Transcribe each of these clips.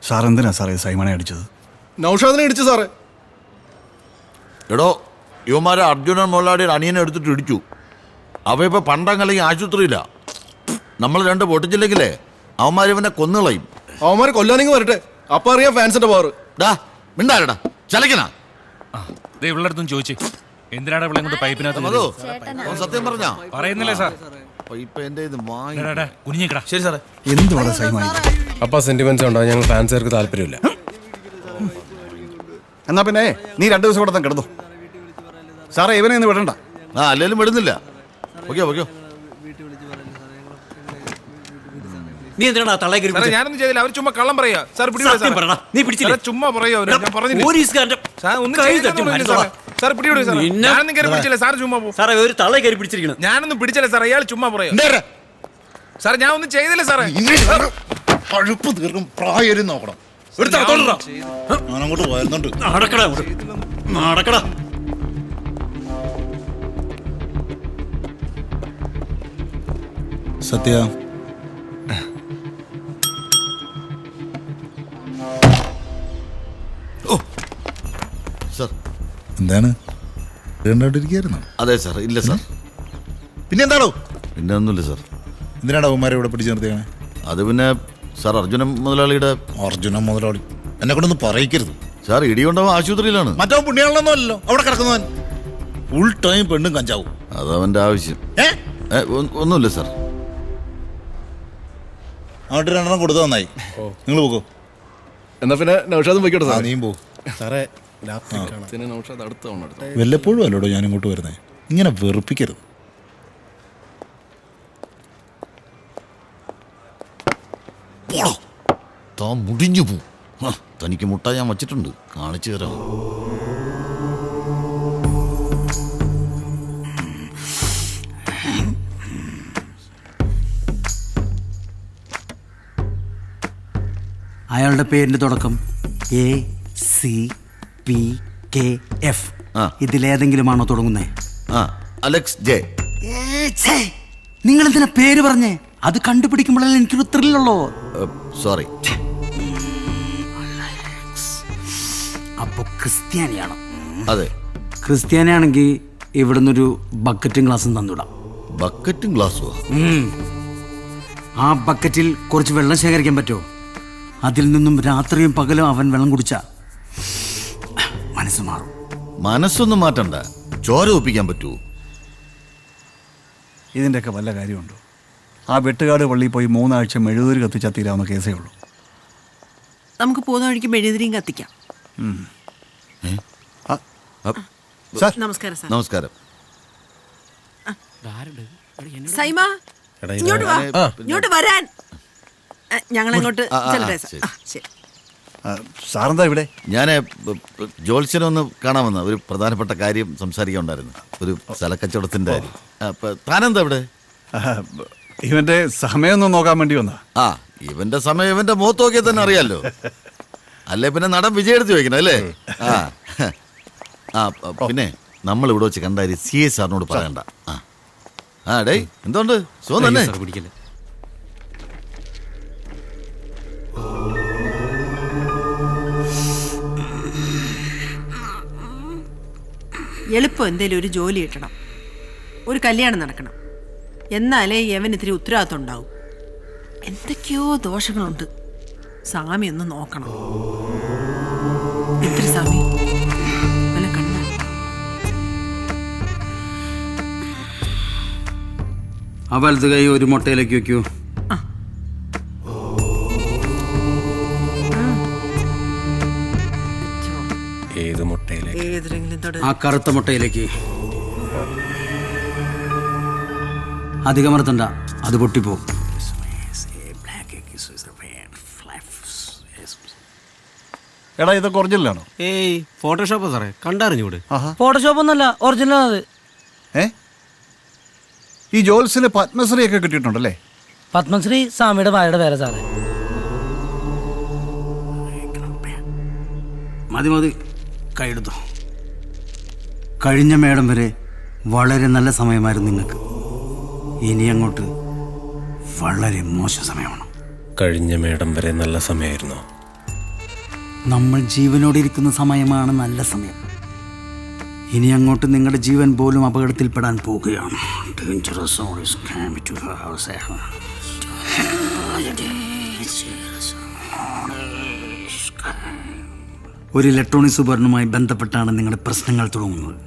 Sir എന്തിനാ സാറേ സൈമണെ അടിച്ചത്? നൗഷാദിനെ ഇടിച്ചു സാറേ. എടോ, യുവമാരെ അർജുനൻ മുതലാളിയുടെ അനിയനെ എടുത്തിട്ട് ഇടിച്ചു. അവ ഇപ്പൊ പണ്ടങ്ങല്ലെങ്കിൽ ആശുപത്രിയില്ല. നമ്മൾ രണ്ട് പൊട്ടിച്ചില്ലെങ്കിലേ അവന്മാർ ഇവനെ കൊന്നുകളയും. അവന്മാരെ കൊല്ലാനെങ്കിൽ വരട്ടെ, അപ്പൊ അറിയാം ഫാൻസിന്റെ പവർ. മിണ്ടാരടാ, ചലക്കണ ഇവളടുത്തും ചോദിച്ചേ എന്തിനാണ് ഇവിടെ കൊണ്ട് പൈപ്പിനകത്ത് സത്യം പറഞ്ഞാ പറയുന്നില്ലേ സാർ? ഇപ്പൊ എന്റെ ഇത് കുനിഞ്ഞേക്കടാ. ശരി സാറേ. എന്തുവാണ് സൈമായി? അപ്പൊ സെന്റിമെന്റ്സ് ഉണ്ടോ? ഞങ്ങൾ ഫാൻസുകാർക്ക് താല്പര്യമില്ല. എന്നാ പിന്നെ നീ 2 ദിവസം കൂടെ കിടന്നു സാറേ. ഇവനെ ഒന്ന് വിടണ്ട. അല്ലേലും വിടുന്നില്ല. ഓക്കെ നീ എന്തിനാ തള്ളേ കയറി? ഞാനൊന്നും ചെയ്തില്ല. അവർ ചുമ്മാ കള്ളം പറയാ സാർ. നീ പിടിച്ചില്ല. ചുമ്മാ പറയാ. സാറേ ഒരു തള്ളേ കയറി പിടിച്ചിരിക്കണം. ഞാനൊന്നും പിടിച്ചില്ല സാർ. അയാൾ ചുമ്മാ പറയാ സാർ. ഞാൻ ഒന്നും ചെയ്തില്ല സാറേ. പഴുപ്പ് തീർക്കും പ്രായം നോക്കണം. അങ്ങോട്ട് പോയിരുന്നുണ്ട്. നടക്കടാ. സത്യ എന്താണ് കണ്ടോണ്ടിരിക്കുന്നു? അതെ സാർ. ഇല്ല സാർ. പിന്നെ എന്താണോ? പിന്നെ ഒന്നുമില്ല സാർ. എന്തിനാണ് അവന്മാരെ ഇവിടെ പിടിച്ചു നിർത്തിയാണ്? അത് പിന്നെ സാർ അർജുനൻ മുതലാളിയുടെ. അർജുനൻ മുതലാളി എന്നെ കൊണ്ടൊന്നും പറയിക്കരുത് സാർ. ഇടിയുണ്ടാവും ആശുപത്രിയിലാണ്. മറ്റോ പുണ്യാളൊന്നും അല്ലല്ലോ അവിടെ കിടക്കുന്നവൻ. ഫുൾ ടൈം പെണ്ണും കഞ്ചാവും. അതവന്റെ ആവശ്യം. ഒന്നുമില്ല സാർ. അങ്ങോട്ട് 2 കൊടുത്തു നന്നായി. നിങ്ങൾ പോകോ. എന്നാ പിന്നെ നൗഷാദും പോയിക്കോട്ടെ സാർ. നീയും പോ സാറേ. വല്ലപ്പോഴും അല്ലോടോ ഞാൻ ഇങ്ങോട്ട് വരുന്നേ. ഇങ്ങനെ വെറുപ്പിക്കരുത്. താൻ മുടിഞ്ഞു പോ. തനിക്ക് മുട്ട ഞാൻ വച്ചിട്ടുണ്ട്, കാണിച്ചു തരാം. അയാളുടെ പേരിന്റെ തുടക്കം ACPKF. ഇതിലേതെങ്കിലുമാണോ തുടങ്ങുന്നേ? Alex J. നിങ്ങൾ എന്തിനാ പേര് പറഞ്ഞേ? അത് കണ്ടുപിടിക്കുമ്പോഴല്ലേ എനിക്കൊരു ത്രില്ലുള്ളൂ. സോറി. അപ്പൊ ക്രിസ്ത്യാനിയാണോ? അതെ. ക്രിസ്ത്യാനിയാണെങ്കിൽ ഇവിടുന്നൊരു ബക്കറ്റും ഗ്ലാസും തന്നിടാം. ബക്കറ്റും ഗ്ലാസും? ആ ബക്കറ്റിൽ കുറച്ച് വെള്ളം ശേഖരിക്കാൻ പറ്റുമോ? അതിൽ നിന്നും രാത്രിയും പകലും അവൻ വെള്ളം കുടിച്ച മനസ്സ് മാറും. മനസ്സൊന്നും മാറ്റണ്ട, ചോര ഒപ്പിക്കാൻ പറ്റുമോ? ഇതിൻ്റെയൊക്കെ വല്ല കാര്യമുണ്ടോ? ആ വെട്ടുകാട് പള്ളിയിൽ പോയി 3 ആഴ്ച മെഴുകുതിരി കത്തിച്ചാൽ തീരാവുന്ന കേസേ ഉള്ളൂ. നമുക്ക് പോകുന്ന വഴിക്ക് മെഴുകുതിരിയും കത്തിക്കാം. നമസ്കാരം സാർ. നമസ്കാരം. സൈമ ഇങ്ങോട്ട് വാ. ഇങ്ങോട്ട് വരാൻ. ഞങ്ങളെങ്ങോട്ട് സാറെന്താ ഇവിടെ? ഞാൻ ജോത്സ്യനെ ഒന്ന് കാണാൻ വന്ന ഒരു പ്രധാനപ്പെട്ട കാര്യം സംസാരിക്കാനുണ്ടായിരുന്നു. ഒരു സ്ഥലക്കച്ചവടത്തിന്റെ കാര്യം. താനെന്താ ഇവിടെ? ഇവന്റെ സമയമൊന്നും നോക്കാൻ വേണ്ടി വന്നാ. ഇവന്റെ സമയം ഇവന്റെ മുഖത്ത് നോക്കിയാൽ തന്നെ അറിയാലോ. അല്ലേ പിന്നെ നടൻ വിജയ് എടുത്ത് ചോദിക്കണം അല്ലേ? പിന്നെ നമ്മൾ ഇവിടെ വെച്ച് കണ്ടായി CA സാറിനോട് പറയണ്ട. ഡേ എന്തുകൊണ്ട് സുഖം തന്നെ? എളുപ്പം എന്തേലും ഒരു ജോലി കിട്ടണം, ഒരു കല്യാണം നടക്കണം. എന്നാലേ യവൻ ഇത്തിരി ഉത്തരവാദിത്വം ഉണ്ടാവും. എന്തൊക്കെയോ ദോഷങ്ങളുണ്ട്. സ്വാമി ഒന്ന് നോക്കണം. എത്ര സ്വാമി വല്ല കണ്ണ. ആ വലത് കൈ ഒരു മുട്ടയിലേക്ക് വെക്കൂ. ഏത് മുട്ടയിലേക്ക്? ആ കറുത്ത മുട്ടയിലേക്ക്. അധികമർത്തണ്ട, അത് പൊട്ടിപ്പോവും. എടാ ഇതൊക്കെ ഒറിജിനലാണോ? ഏയ് ഫോട്ടോഷോപ്പാ സാറേ, കണ്ടറിഞ്ഞൂടെ? ഫോട്ടോഷോപ്പ് ഒന്നല്ല, ഒറിജിനൽ അത്. ഈ ജോൽസിന് പത്മശ്രീ ഒക്കെ കിട്ടിയിട്ടുണ്ടല്ലേ? പത്മശ്രീ സ്വാമിയുടെ ഭാര്യയുടെ പേര് സാറേ. മതി മതി, കൈയെടുത്തു. കഴിഞ്ഞ മേടം വരെ വളരെ നല്ല സമയമായിരുന്നു നിങ്ങൾക്ക്. ഇനി അങ്ങോട്ട് വളരെ മോശം സമയമാണ്. കഴിഞ്ഞ മേടം വരെ നല്ല സമയമായിരുന്നു. നമ്മൾ ജീവനോടിരിക്കുന്ന സമയമാണ് നല്ല സമയം. ഇനി അങ്ങോട്ട് നിങ്ങളുടെ ജീവൻ പോലും അപകടത്തിൽപ്പെടാൻ പോകുകയാണ്. Dangerous zone is coming to your house. ഒരു ഇലക്ട്രോണിക് ഉപകരണവുമായി ബന്ധപ്പെട്ടാണ് നിങ്ങളുടെ പ്രശ്നങ്ങൾ തുടങ്ങുന്നത്.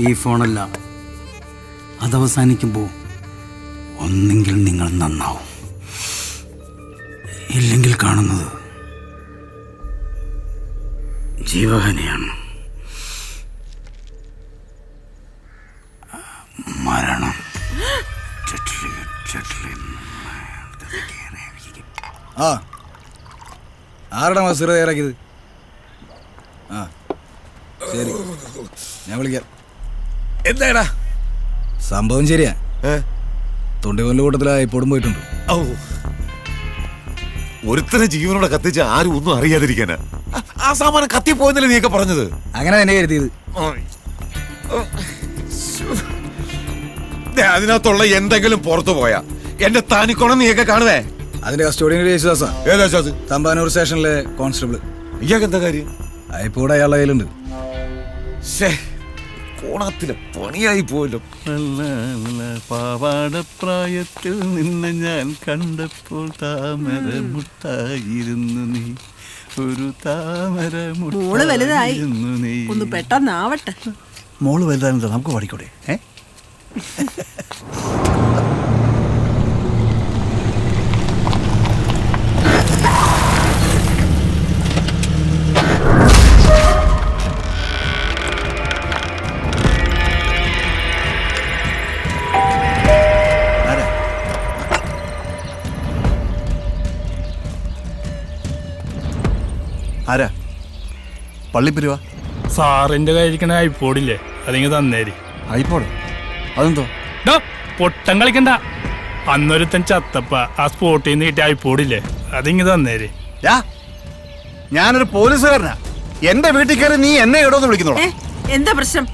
ഈ ഫോണല്ല, അതവസാനിക്കുമ്പോൾ ഒന്നെങ്കിൽ നിങ്ങൾ നന്നാവും, ഇല്ലെങ്കിൽ കാണുന്നത് ജീവഹനയാണ്, മരണം. ആ ആരുടെ മസൂറ തയ്യാറാക്കിയത്? ആ ശരി, ഞാൻ വിളിക്കാം. എന്താടാ സംഭവം ശരിയാ. തൊണ്ടികൊല്ല കൂട്ടത്തിലായി പൊടും പോയിട്ടുണ്ട്. ഒരുത്തനെ ജീവനോടെ കത്തിച്ച് ആരും ഒന്നും അറിയാതിരിക്കാനാ ആ സാമാനം കത്തിപ്പോയെന്നല്ലേ നീയൊക്കെ പറഞ്ഞത്? അങ്ങനെ തന്നെ കരുതിയത്. അതിനകത്തുള്ള എന്തെങ്കിലും പുറത്തു പോയാ എന്റെ താനിക്കോണം നീയൊക്കെ കാണുവേ. അതിന്റെ കസ്റ്റോഡിയൻ യേശുദാസാ. ഏതാ അത്? തമ്പാനൂർ സ്റ്റേഷനിലെ കോൺസ്റ്റബിൾ. ഇയാൾക്ക് എന്താ കാര്യം? അയപ്പോടെ അയാളുടെ കയ്യിലുണ്ട്. കോണത്തിലെ പണിയായി പോയല്ലോ. പാവാടപ്രായത്തിൽ നിന്നെ ഞാൻ കണ്ടപ്പോൾ താമര മുട്ടായിരുന്നു നീ, ഒരു താമര മോള് വലുതായി, മുട്ടായിരുന്നു നീ. ഒന്ന് പെട്ടെന്നാവട്ടെ. മോള് വലുതാണെന്താ, നമുക്ക് പാടിക്കൂടെ? ആരാ? പള്ളിപ്പിരിവാ? സാറിന്റെ കയ്യിരിക്കണ ഐപ്പോഡില്ലേ, അതിങ്ങ് തന്നേരി. ഐപ്പോഡ്? അതെന്തോ? പൊട്ടം കളിക്കണ്ട. അന്നൊരുത്തൻ ചത്തപ്പ ആ സ്പോട്ടിൽ നിന്ന് കിട്ടിയ ഐപ്പോഡില്ലേ, അതിങ്ങ് തന്നേരി. ഞാനൊരു പോലീസുകാരനാ. എന്റെ വീട്ടിൽ കയറി നീ എന്നെ ഇടോന്ന് വിളിക്കുന്നോ? എന്താ പ്രശ്നം?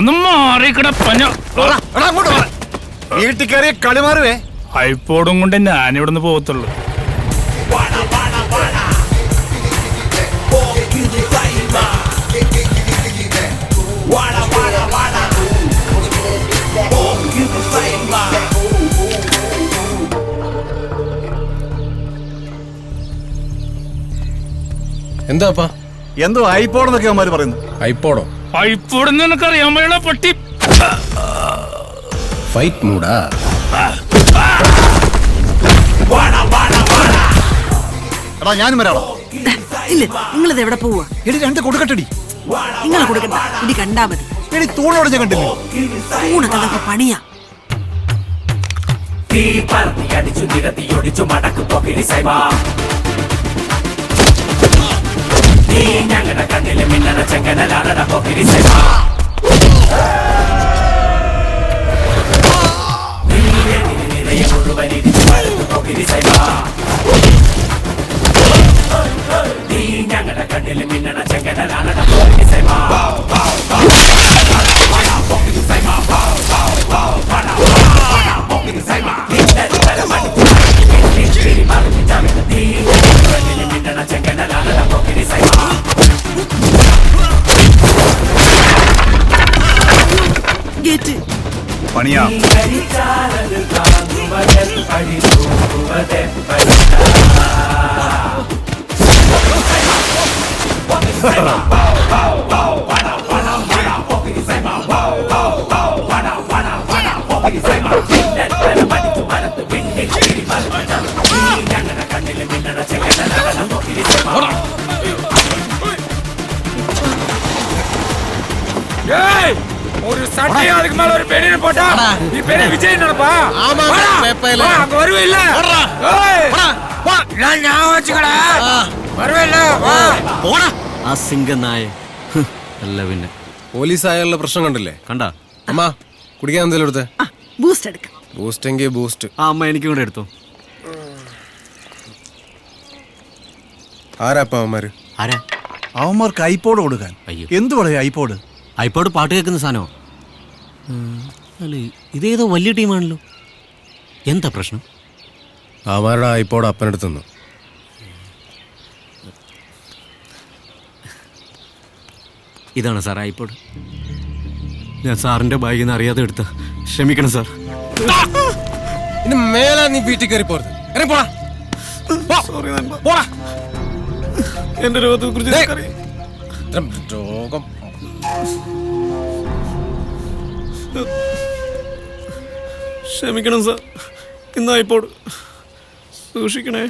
ഒന്നും മാറിക്കിടപ്പഞ്ഞ വീട്ടിൽ കയറിയ കളിമാറുവേ. ഐപ്പോഡും കൊണ്ട് ഞാനിവിടുന്ന് പോകത്തുള്ളൂ. എന്താപ്പാ? എന്തോ ഐപ്പോഡെന്നൊക്കെ അവന്മാര് പറയുന്നു. ഐപ്പോഡോ? ഐപ്പോഡെന്ന് നിനക്കറിയാൻ വയ്യുള്ള പട്ടി. ഫൈറ്റ് മൂടാ? എടാ ഞാനും വരാളോ? ഇല്ല, നിങ്ങളിത് എവിടെ പോവാ? എടി രണ്ട് കൊടുക്കട്ടടി. നിങ്ങൾ കൊടുക്കണ്ട, ഇനി കണ്ടാ മതി. എടി തൂണോട് ഞാൻ കണ്ടില്ല. തൂണൊക്കെ അതൊക്കെ പണിയാ. പണിയാ. ஒரு சட்டையும் அதுக்கு மேல ஒரு பெரிய போட்டா நீ பெரிய விஜய் நடப்பா. அங்க வருவே இல்ல, ஞாபகம் வச்சுக்கடா. வருவே இல்ல, ആ സിംഗനായ അല്ല. പിന്നെ പോലീസ് ആയുള്ള പ്രശ്നം കണ്ടില്ലേ? കണ്ടാ? അമ്മ കുടിക്കാൻ എന്തെങ്കിലും എടുത്തേ? ബൂസ്റ്റ് എടുക്കാം. ബൂസ്റ്റ് എങ്കിൽ ബൂസ്റ്റ്. ആ അമ്മ എനിക്കും കൂടെ എടുത്തോ. ആരാപ്പ അവന്മാര്? ആരാ? അവന്മാർക്ക് ഐപ്പോഡ് കൊടുക്കാൻ. എന്തു പറയാ ഐപ്പോഡ്? ഐപ്പോഡ് പാട്ട് കേൾക്കുന്ന സാധനമോ? അല്ല, ഇതേതോ വലിയ ടീമാണല്ലോ. എന്താ പ്രശ്നം? അവരുടെ ഐപ്പോട് അപ്പനെടുത്തുന്നു. ഇതാണ് സാർ ഐപ്പോഡ്. ഞാൻ സാറിന്റെ ബാഗിൽ നിന്ന് അറിയാതെ എടുത്ത. ക്ഷമിക്കണം സാർ. ഇനി മേലാ നീ വീട്ടിൽ കയറി പോരുത്. എന്റെ രോഗത്തെ കുറിച്ച് രോഗം ക്ഷമിക്കണം സാർ. ഇന്ന് ഐപ്പോഡ് സൂക്ഷിക്കണേ.